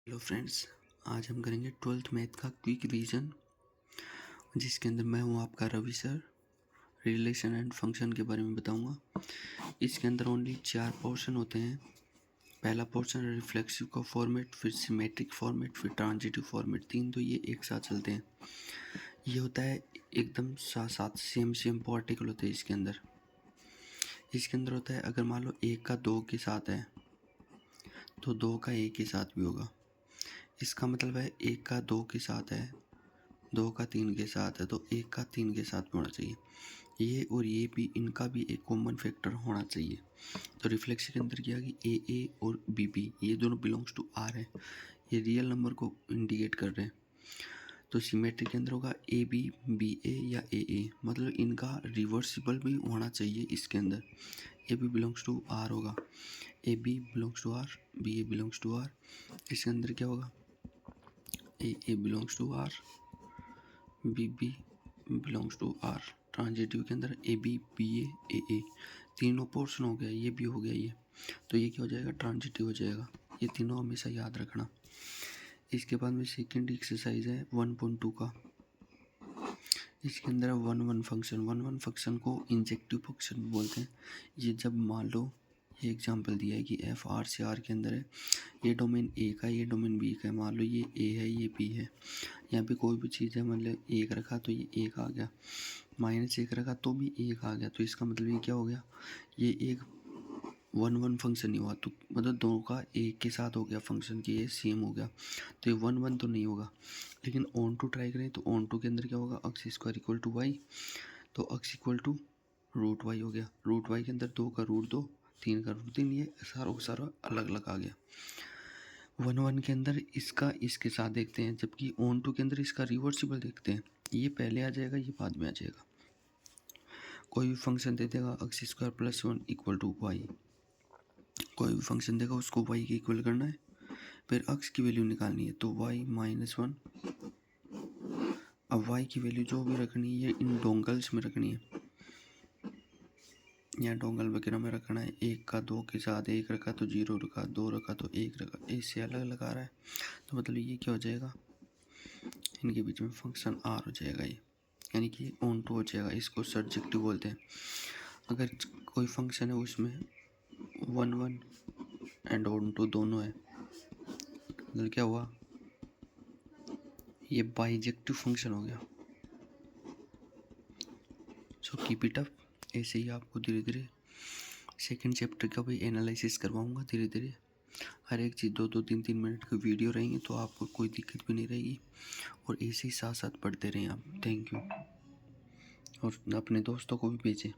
Hello friends, आज हम करेंगे 12th मैथ का क्विक रिवीजन, जिसके अंदर मैं हूं आपका Ravi sir. Relation and function के बारे में बताऊंगा। इसके अंदर ओनली 4 पोर्शन होते हैं। पहला पोर्शन रिफ्लेक्सिव का फॉर्मेट, फिर सिमेट्रिक फॉर्मेट, फिर ट्रांजिटिव फॉर्मेट। 3 तो ये एक साथ चलते हैं। ये होता है एकदम साथ सेम पार्टिकल होते हैं इसके अंदर। होता है अगर मान लो 1 का 2 के साथ है तो 2 का 1 के साथ भी होगा। इसका मतलब है 1 का 2 के साथ है, 2 का 3 के साथ है, तो 1 का 3 के साथ भी होना चाहिए। ये और ये भी, इनका भी एक कॉमन फैक्टर होना चाहिए। तो रिफ्लेक्स के अंदर क्या कि ए और बी ये दोनों बिलोंग्स टू आर है। ये रियल नंबर को इंडिकेट कर रहे हैं। तो सिमेट्रिक के अंदर होगा बी ए या ए, मतलब इनका रिवर्सिबल भी होना चाहिए। इसके अंदर A B belongs to R होगा, A B belongs to R, B A belongs to R. इसके अंदर क्या होगा, A belongs to R, B belongs to R. Transitive के अंदर ए बी ए, तीनों पोर्शन हो गया, ये भी हो गया ये। तो ये क्या हो जाएगा, ट्रांजिटिव हो जाएगा। ये तीनों हमेशा याद रखना। इसके बाद में सेकेंड एक्सरसाइज है 1.2 का। इसके अंदर है 1 1 फंक्शन को इंजेक्टिव फंक्शन बोलते हैं। ये जब मान लो ये एग्जांपल दिया है कि एफ आर से आर के अंदर है, ये डोमेन ए का, ये डोमेन बी का है। मान लो ये ए है, ये बी है। यहाँ पे कोई भी चीज़ है, मतलब 1 रखा तो ये 1 आ गया, -1 रखा तो भी 1 आ गया। तो इसका मतलब ये क्या हो गया, ये एक 1 फंक्शन नहीं हुआ। तो मतलब दोनों का एक के साथ हो गया फंक्शन की, ये सेम हो गया। तो ये 1 तो नहीं होगा। लेकिन ऑन टू ट्राई करें तो ऑन टू के अंदर क्या होगा, अक्स स्क्वायर इक्वल टू वाई, तो अक्स इक्वल टू रूट वाई हो गया। रूट वाई के अंदर 2 का रूट 2, 3 का रूट 3, ये सारा अलग अलग आ गया। 1 के अंदर इसका इसके साथ देखते हैं, जबकि ऑन टू के अंदर इसका रिवर्सिबल देखते हैं। ये पहले आ जाएगा, ये बाद में आ जाएगा। कोई भी फंक्शन दे देगा X square plus 1 equal to Y, कोई भी फंक्शन देगा उसको वाई के इक्वल करना है, फिर एक्स की वैल्यू निकालनी है, तो वाई -1। अब वाई की वैल्यू जो भी रखनी है ये इन डोंगल्स में रखनी है, या डोंगल वगैरह में रखना है। 1 का 2 के साथ 1 रखा तो 0 रखा, 2 रखा तो 1 रखा, इससे अलग अलग आ रहा है। तो मतलब ये क्या हो जाएगा, इनके बीच में फंक्शन आर हो जाएगा ये, यानी कि ऑन टू हो जाएगा। इसको सर्जेक्टिव बोलते हैं। अगर कोई फंक्शन है उसमें 1 एंड ऑन टू दोनों है, मतलब क्या हुआ, ये बाइजेक्टिव फंक्शन हो गया। So keep it up. ऐसे ही आपको धीरे धीरे सेकेंड चैप्टर का भी एनालिसिस करवाऊंगा धीरे धीरे। हर एक चीज़ 2-2 3-3 मिनट की वीडियो रहेंगी, तो आपको कोई दिक्कत भी नहीं रहेगी। और ऐसे ही साथ साथ पढ़ते रहें आप। Thank you. और अपने दोस्तों को भी भेजें।